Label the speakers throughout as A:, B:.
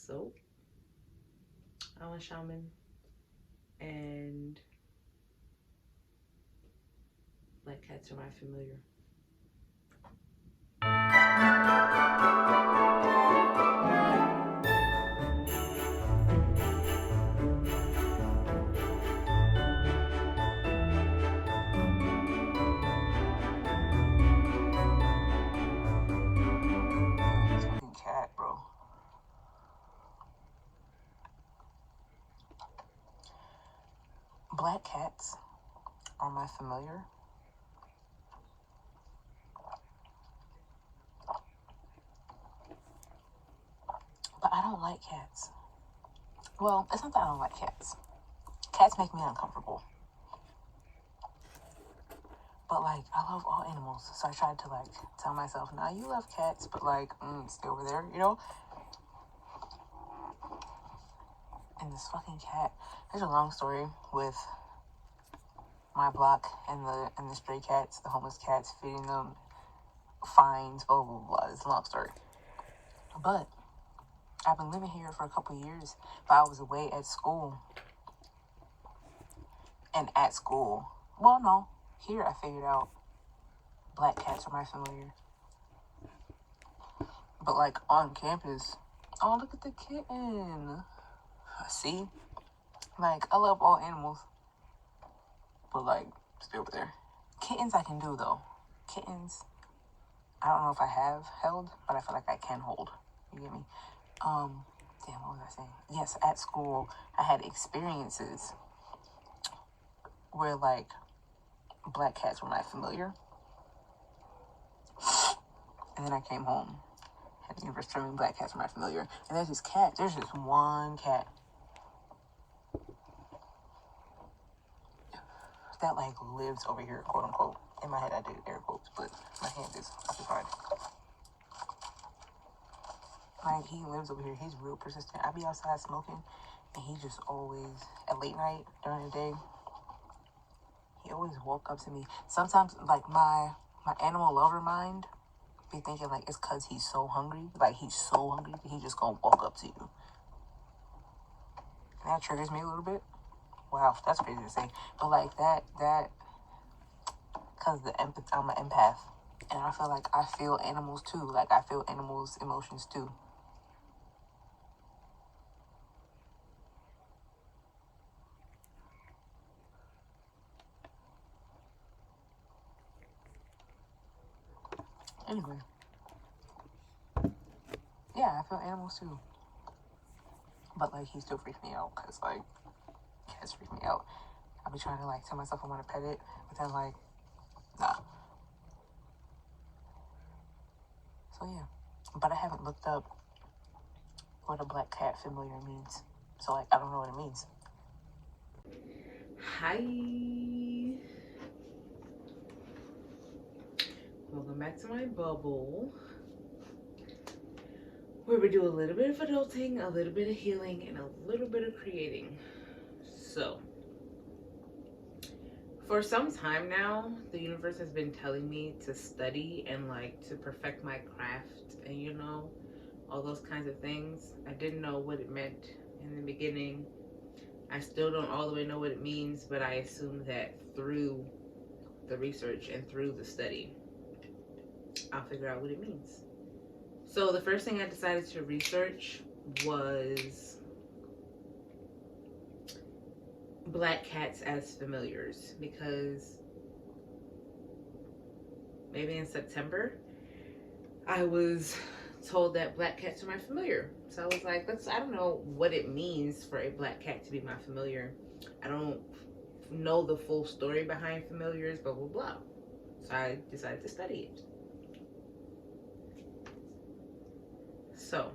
A: So, I'm a shaman, and black cats are my familiar.
B: This fucking cat, bro. Black cats are my familiar. But I don't like cats. Well, it's not that I don't like cats. Cats make me uncomfortable. But, like, I love all animals. So I tried to, like, tell myself, nah, you love cats, but, like, stay over there, you know? And this fucking cat. There's a long story with my block and the stray cats, the homeless cats, feeding them fines, blah, blah, blah. It's a long story. But I've been living here for a couple of years, but I was away at school. And at school, well, no, here I figured out black cats are my familiar. But, like, on campus, oh, look at the kitten. See? Like, I love all animals. But, like, stay over there. Kittens I can do, though. Kittens, I don't know if I have held, but I feel like I can hold. You get me? Damn, what was I saying? Yes, at school, I had experiences where, like, black cats were my familiar. And then I came home. At the university, black cats were my familiar. And there's this cat. There's just one cat that, like, lives over here, quote unquote. In my head, I did air quotes, but my hand is occupied. Like, he lives over here. He's real persistent. I be outside smoking, and he just always, at late night, during the day, he always walk up to me. Sometimes, like, my animal lover mind be thinking, like, it's because he's so hungry. Like, he's so hungry that he just gonna walk up to you. And that triggers me a little bit. Wow, that's crazy to say. But, like, that, because I'm an empath. And I feel like I feel animals, too. Like, I feel animals' emotions, too. Anyway. Yeah, I feel animals, too. But, like, he still freaks me out. Because, like, cats freak me out. I be trying to, like, tell myself I want to pet it. But then, like, nah. So, yeah. But I haven't looked up what a black cat familiar means. So, like, I don't know what it means.
A: Hi. Welcome back to my bubble, where we do a little bit of adulting, a little bit of healing, and a little bit of creating. So, for some time now, the universe has been telling me to study and, like, to perfect my craft and, you know, all those kinds of things. I didn't know what it meant in the beginning. I still don't all the way know what it means, but I assume that through the research and through the study, I'll figure out what it means. So the first thing I decided to research was black cats as familiars, because maybe in September I was told that black cats are my familiar. So I was like, I don't know what it means for a black cat to be my familiar. I don't know the full story behind familiars, blah, blah, blah. So I decided to study it. So,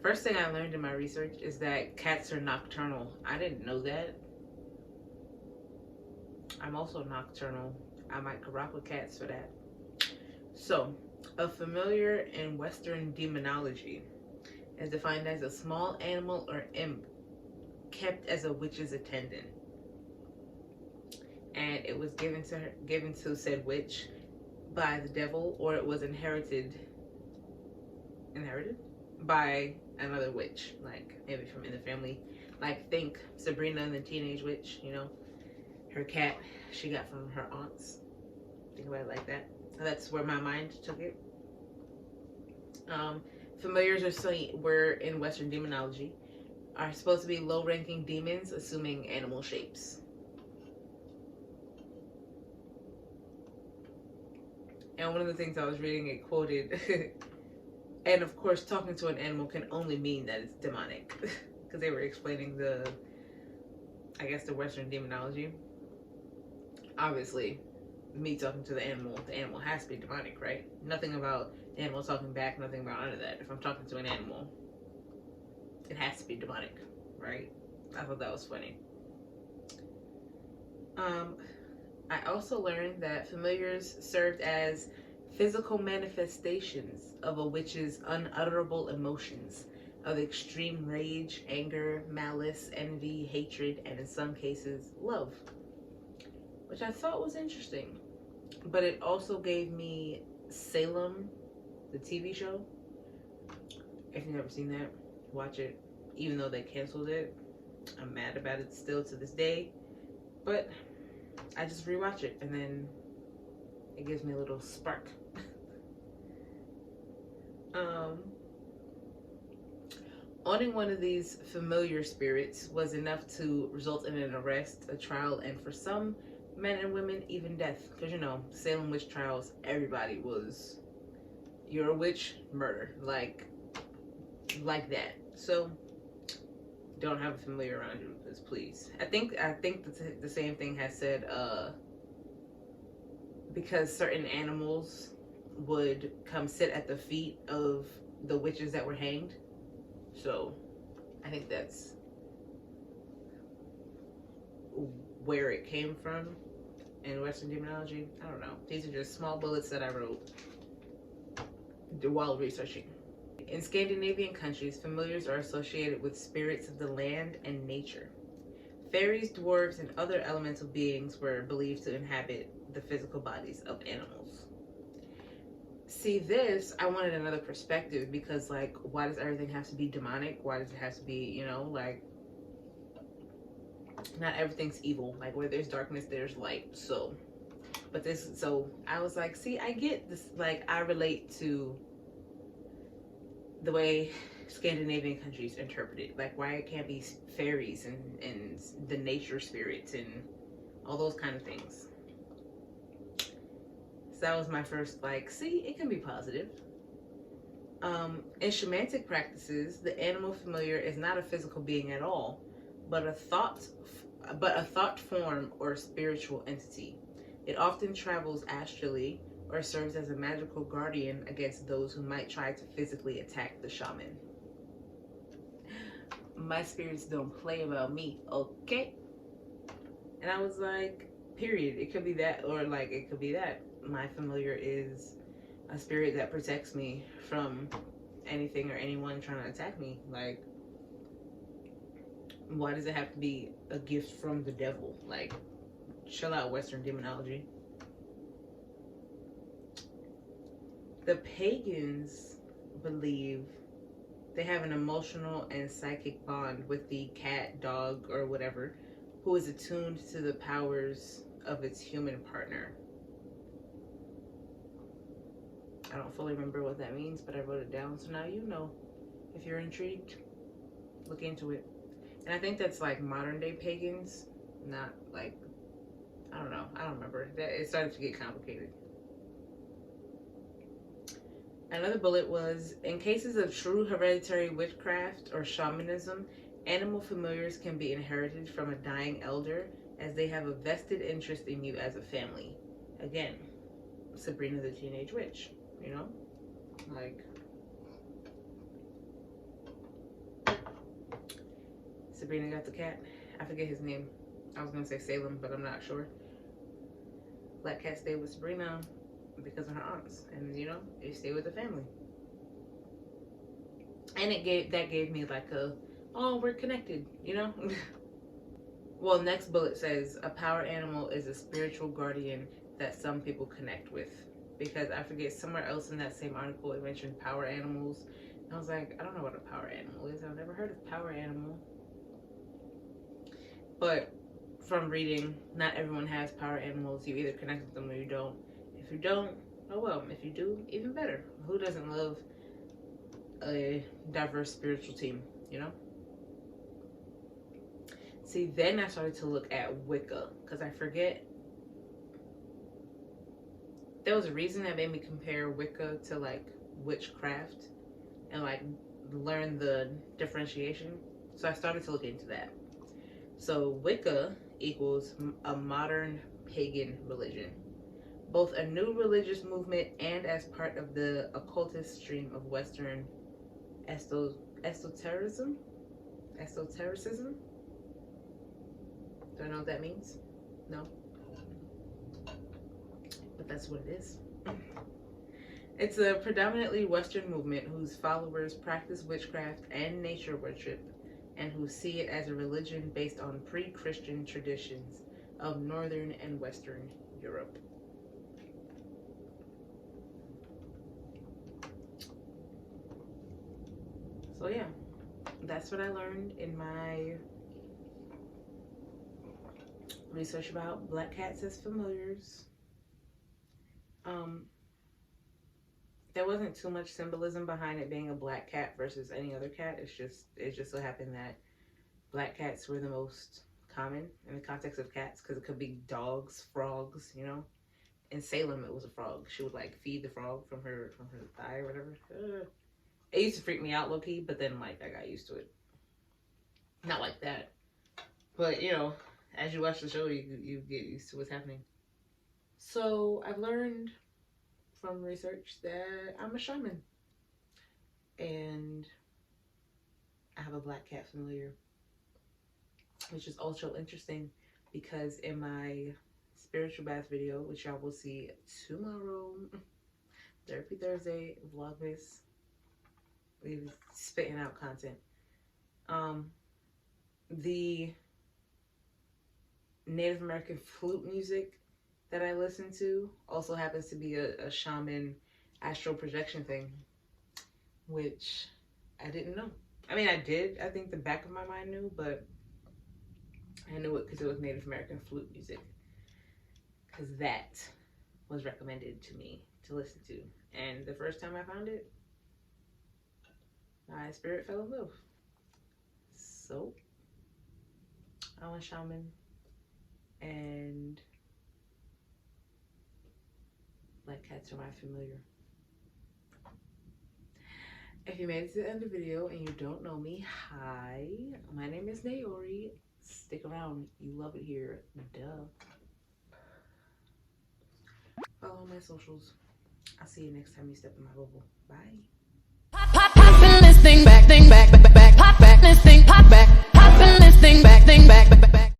A: first thing I learned in my research is that cats are nocturnal. I didn't know that. I'm also nocturnal. I might rock with cats for that. So, a familiar in Western demonology is defined as a small animal or imp kept as a witch's attendant. And it was given to said witch by the devil, or it was inherited. by another witch, like maybe from in the family. Like think Sabrina and the Teenage Witch, you know, her cat she got from her aunts. Think about it like that. That's where my mind took it. Um, Familiars were in Western demonology are supposed to be low-ranking demons assuming animal shapes. And one of the things I was reading, it quoted, and of course, talking to an animal can only mean that it's demonic, because they were explaining I guess, the Western demonology. Obviously, me talking to the animal has to be demonic, right? Nothing about the animal talking back, nothing about none of that. If I'm talking to an animal, it has to be demonic, right? I thought that was funny. I also learned that familiars served as physical manifestations of a witch's unutterable emotions of extreme rage, anger, malice, envy, hatred, and in some cases, love, which I thought was interesting. But it also gave me Salem, the TV show. If you've never seen that, watch it. Even though they canceled it, I'm mad about it still to this day. But I just rewatch it and then it gives me a little spark. Owning one of these familiar spirits was enough to result in an arrest, a trial, and for some men and women, even death. Because, you know, Salem witch trials, everybody was, you're a witch, murder. Like that. So, don't have a familiar around you, because please. I think the same thing has said, because certain animals would come sit at the feet of the witches that were hanged. So I think that's where it came from in Western demonology. I don't know. These are just small bullets that I wrote while researching. In Scandinavian countries, familiars are associated with spirits of the land and nature. Fairies, dwarves, and other elemental beings were believed to inhabit the physical bodies of animals. See, this, I wanted another perspective because, like, why does everything have to be demonic? Why does it have to be, you know, like, not everything's evil. Like, where there's darkness, there's light. So, so I was like, see, I get this. Like, I relate to the way Scandinavian countries interpret it. Like, why it can't be fairies and the nature spirits and all those kind of things. So that was my first, like, see, it can be positive. In shamanic practices, the animal familiar is not a physical being at all, but a thought form or spiritual entity. It often travels astrally or serves as a magical guardian against those who might try to physically attack the shaman. My spirits don't play about me, okay? And I was like, period. It could be that, or like it could be that. My familiar is a spirit that protects me from anything or anyone trying to attack me. Like, why does it have to be a gift from the devil? Like, chill out, Western demonology. The pagans believe they have an emotional and psychic bond with the cat, dog, or whatever, who is attuned to the powers of its human partner. I don't fully remember what that means, but I wrote it down, so now you know. If you're intrigued, look into it. And I think that's like modern day pagans, not like, I don't know, I don't remember. It started to get complicated. Another bullet was, in cases of true hereditary witchcraft or shamanism, animal familiars can be inherited from a dying elder as they have a vested interest in you as a family. Again, Sabrina the Teenage Witch, you know? Like, Sabrina got the cat. I forget his name. I was gonna say Salem, but I'm not sure. Black cat stayed with Sabrina because of her aunts, and you know, they stay with the family. And that gave me like oh, we're connected, you know. Well, next bullet says a power animal is a spiritual guardian that some people connect with, because I forget somewhere else in that same article it mentioned power animals I was like, I don't know what a power animal is. I've never heard of power animal. But from reading, not everyone has power animals. You either connect with them or you don't. If you don't, oh well. If you do, even better. Who doesn't love a diverse spiritual team, you know? See, then I started to look at Wicca because I forget. There was a reason that made me compare Wicca to like witchcraft and like learn the differentiation. So I started to look into that. So Wicca equals a modern pagan religion, both a new religious movement and as part of the occultist stream of Western esotericism. Esotericism. Do I know what that means? No, but that's what it is. It's a predominantly Western movement whose followers practice witchcraft and nature worship, and who see it as a religion based on pre-Christian traditions of Northern and Western Europe. So yeah, that's what I learned in my research about black cats as familiars. Um, there wasn't too much symbolism behind it being a black cat versus any other cat. It just so happened that black cats were the most common in the context of cats because it could be dogs, frogs, you know. In Salem, it was a frog. She would like feed the frog from her thigh or whatever. It used to freak me out low key, but then like I got used to it. Not like that, but you know, as you watch the show, you get used to what's happening. So I've learned from research that I'm a shaman, and I have a black cat familiar, which is also interesting because in my spiritual bath video, which y'all will see tomorrow, Therapy Thursday, Vlogmas, we spitting out content. Um, the Native American flute music that I listen to also happens to be a shaman astral projection thing, which I didn't know. I mean, I did. I think the back of my mind knew, but I knew it because it was Native American flute music. Because that was recommended to me to listen to. And the first time I found it, my spirit fell in love. So, I'm a shaman, and black cats are my familiar. If you made it to the end of the video and you don't know me, hi. My name is Naori. Stick around. You love it here. Duh. Follow my socials. I'll see you next time you step in my bubble. Bye.